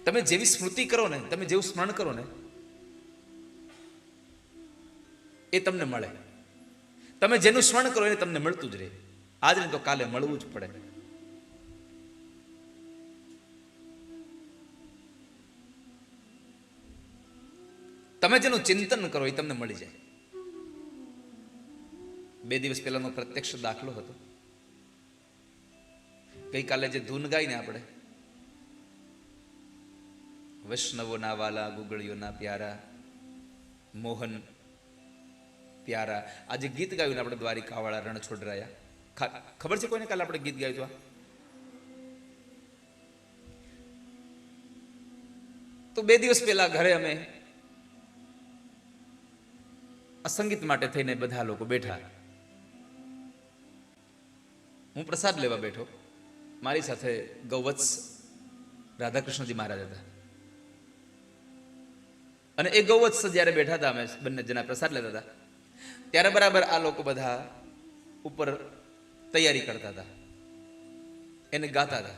તમે જેવી સ્મૃતિ કરો ને, તમે જેવું સ્મરણ કરો ને, એ તમને મળે. તમે જેનું સ્મરણ કરો એ તમને મળતું જ રહે. આજ નહીં તો કાલે મળવું જ પડે. તમે જેનું ચિંતન કરો એ તમને મળી જાય. 2 દિવસ પહેલાનો પ્રત્યક્ષ દાખલો હતો. ગઈકાલે જે ધૂન ગાઈ ને આપણે, વૈષ્ણવોના વાલા, ગુગળીઓના પ્યારા, મોહન પ્યારા, આજે ગીત ગાયું ને આપણે, દ્વારિકાવાળા રણ છોડરાયા. ખબર છે કોઈને કાલે આપણે ગીત ગાયું હતું? તો 2 દિવસ પહેલા ઘરે અમે આ સંગીત માટે થઈને બધા લોકો બેઠા. હું પ્રસાદ લેવા બેઠો. મારી સાથે ગૌવત્સ રાધાકૃષ્ણજી મહારાજ હતા. અને એ ગૌવત્સ જ્યારે બેઠા હતા, અમે બંને જણા પ્રસાદ લેતા હતા, ત્યારે બરાબર આ લોકો બધા ઉપર તૈયારી કરતા હતા, એને ગાતા હતા.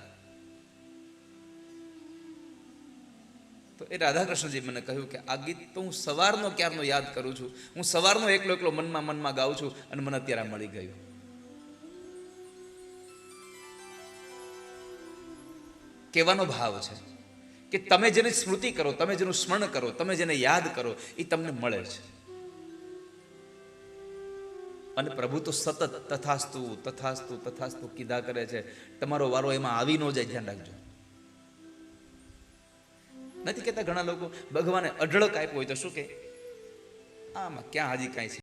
તો એ રાધાકૃષ્ણજી મને કહ્યું કે આ ગીત તો હું સવારનો ક્યારનો યાદ કરું છું, હું સવારનો એકલો એકલો મનમાં ગાઉં છું, અને મને અત્યારે મળી ગયું. કહેવાનો ભાવ છે કે તમે જેની સ્મૃતિ કરો, તમે જેનું સ્મરણ કરો, તમે જેને યાદ કરો, એ તમને મળે છે. અને પ્રભુ તો સતત તથાસ્તુ તથાસ્તુ તથાસ્તુ કીધા કરે છે. તમારો વારો એમાં આવી ન જાય, ધ્યાન રાખજો. નથી કહેતા ઘણા લોકો ભગવાને અઢળક આપ્યો હોય તો શું કે આમાં ક્યાં હજી કાંઈ છે.